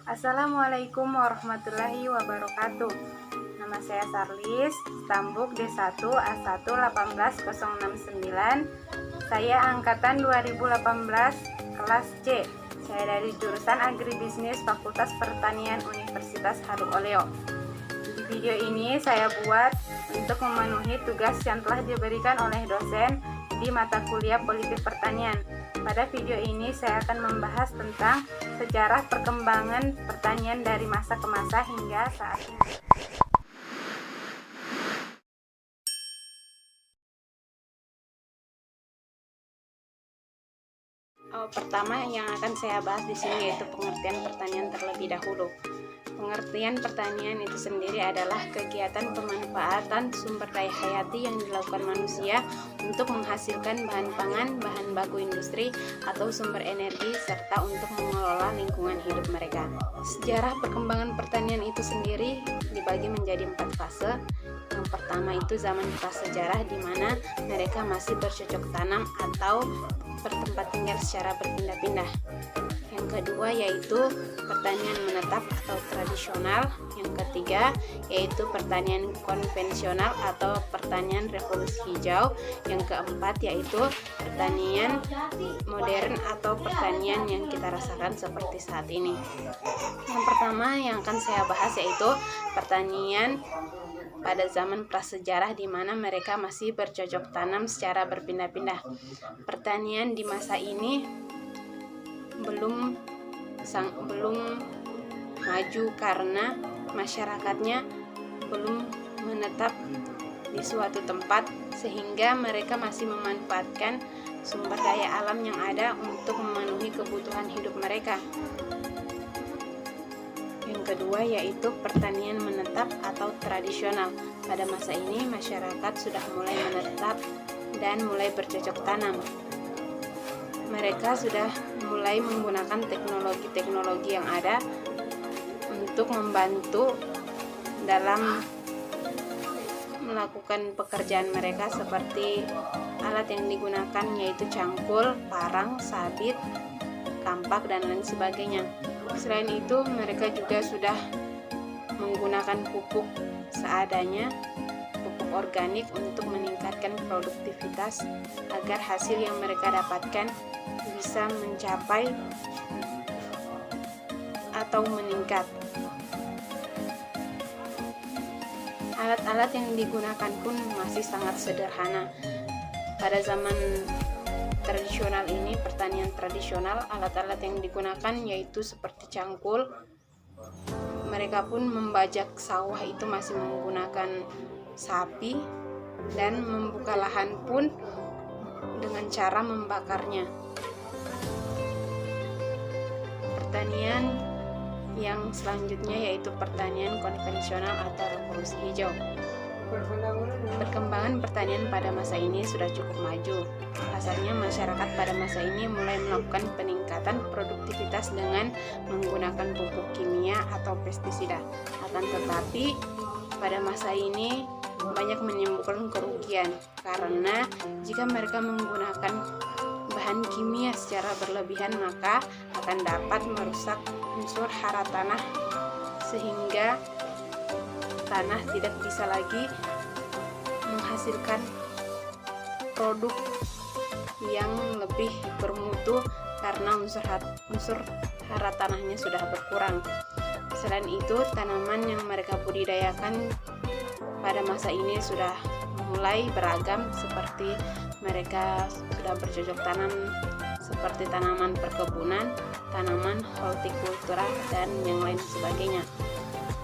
Assalamualaikum warahmatullahi wabarakatuh. Nama saya Sarlis, Stambuk D1 A1 18069. Saya angkatan 2018 kelas C. Saya dari jurusan Agribisnis Fakultas Pertanian Universitas Haru Oleo. Di video ini saya buat untuk memenuhi tugas yang telah diberikan oleh dosen di mata kuliah Politik Pertanian. Pada video ini saya akan membahas tentang sejarah perkembangan pertanian dari masa ke masa hingga saat ini. Pertama yang akan saya bahas di sini yaitu pengertian pertanian terlebih dahulu. Pengertian pertanian itu sendiri adalah kegiatan pemanfaatan sumber daya hayati yang dilakukan manusia untuk menghasilkan bahan pangan, bahan baku industri, atau sumber energi, serta untuk mengelola lingkungan hidup mereka. Sejarah perkembangan pertanian itu sendiri dibagi menjadi 4 fase. Yang pertama itu zaman prasejarah, di mana mereka masih bercocok tanam atau bertempat tinggal secara berpindah-pindah. Yang kedua yaitu pertanian menetap atau tradisional. Yang ketiga yaitu pertanian konvensional atau pertanian revolusi hijau. Yang keempat yaitu pertanian modern atau pertanian yang kita rasakan seperti saat ini. Yang pertama yang akan saya bahas yaitu pertanian pada zaman prasejarah, di mana mereka masih bercocok tanam secara berpindah-pindah. Pertanian di masa ini belum maju karena masyarakatnya belum menetap di suatu tempat, sehingga mereka masih memanfaatkan sumber daya alam yang ada untuk memenuhi kebutuhan hidup mereka. Yang kedua yaitu pertanian menetap atau tradisional. Pada masa ini masyarakat sudah mulai menetap dan mulai bercocok tanam. Mereka sudah mulai menggunakan teknologi-teknologi yang ada untuk membantu dalam melakukan pekerjaan mereka, seperti alat yang digunakan yaitu cangkul, parang, sabit, kampak, dan lain sebagainya. Selain itu mereka juga sudah menggunakan pupuk seadanya, pupuk organik, untuk meningkatkan produktivitas agar hasil yang mereka dapatkan bisa mencapai atau meningkat. Alat-alat yang digunakan pun masih sangat sederhana. Pada zaman tradisional ini, pertanian tradisional, alat-alat yang digunakan yaitu seperti cangkul. Mereka pun membajak sawah itu masih menggunakan sapi, dan membuka lahan pun dengan cara membakarnya. Pertanian yang selanjutnya yaitu pertanian konvensional atau revolusi hijau. Perkembangan pertanian pada masa ini sudah cukup maju. Asalnya masyarakat pada masa ini mulai melakukan peningkatan produktivitas dengan menggunakan pupuk kimia atau pestisida. Akan tetapi pada masa ini banyak menimbulkan kerugian, karena jika mereka menggunakan bahan kimia secara berlebihan maka akan dapat merusak unsur hara tanah, sehingga tanah tidak bisa lagi menghasilkan produk yang lebih bermutu karena unsur hara tanahnya sudah berkurang. Selain itu, tanaman yang mereka budidayakan pada masa ini sudah mulai beragam, seperti mereka sudah bercocok tanam seperti tanaman perkebunan, tanaman hortikultura, dan yang lain sebagainya.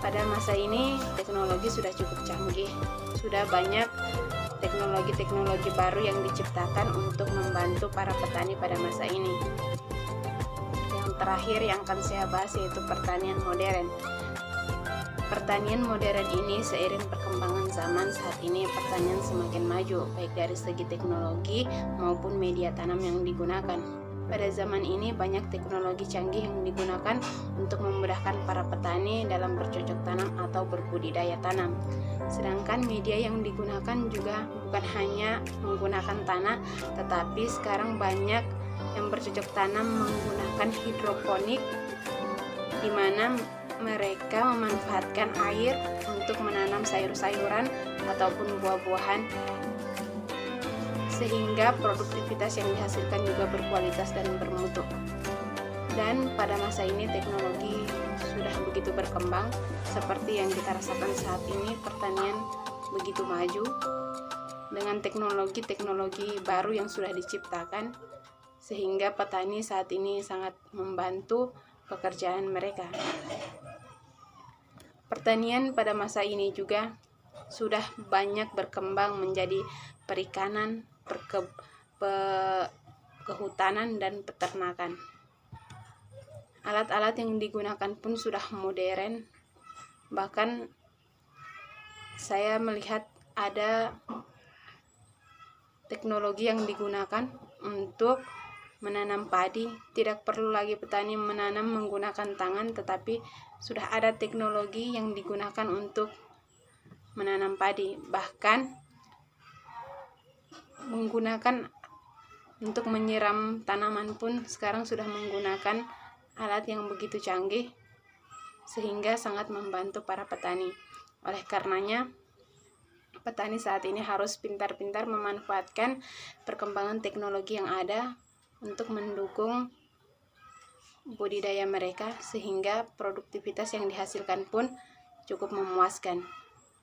Pada masa ini teknologi sudah cukup canggih, sudah banyak teknologi-teknologi baru yang diciptakan untuk membantu para petani pada masa ini. Yang terakhir yang akan saya bahas yaitu pertanian modern. Pertanian modern ini seiring perkembangan zaman saat ini, pertanian semakin maju baik dari segi teknologi maupun media tanam yang digunakan. Pada zaman ini banyak teknologi canggih yang digunakan untuk memudahkan para petani dalam bercocok tanam atau berbudidaya tanam. Sedangkan media yang digunakan juga bukan hanya menggunakan tanah, tetapi sekarang banyak yang bercocok tanam menggunakan hidroponik di mana mereka memanfaatkan air untuk menanam sayur-sayuran ataupun buah-buahan, sehingga produktivitas yang dihasilkan juga berkualitas dan bermutu. Dan pada masa ini teknologi sudah begitu berkembang, seperti yang kita rasakan saat ini, pertanian begitu maju dengan teknologi-teknologi baru yang sudah diciptakan, sehingga petani saat ini sangat membantu pekerjaan mereka. Pertanian pada masa ini juga sudah banyak berkembang menjadi perikanan, kehutanan, dan peternakan. Alat-alat yang digunakan pun sudah modern. Bahkan saya melihat ada teknologi yang digunakan untuk menanam padi. Tidak perlu lagi petani menanam menggunakan tangan, tetapi sudah ada teknologi yang digunakan untuk menanam padi. Bahkan menggunakan untuk menyiram tanaman pun sekarang sudah menggunakan alat yang begitu canggih, sehingga sangat membantu para petani. Oleh karenanya, petani saat ini harus pintar-pintar memanfaatkan perkembangan teknologi yang ada untuk mendukung budidaya mereka, sehingga produktivitas yang dihasilkan pun cukup memuaskan.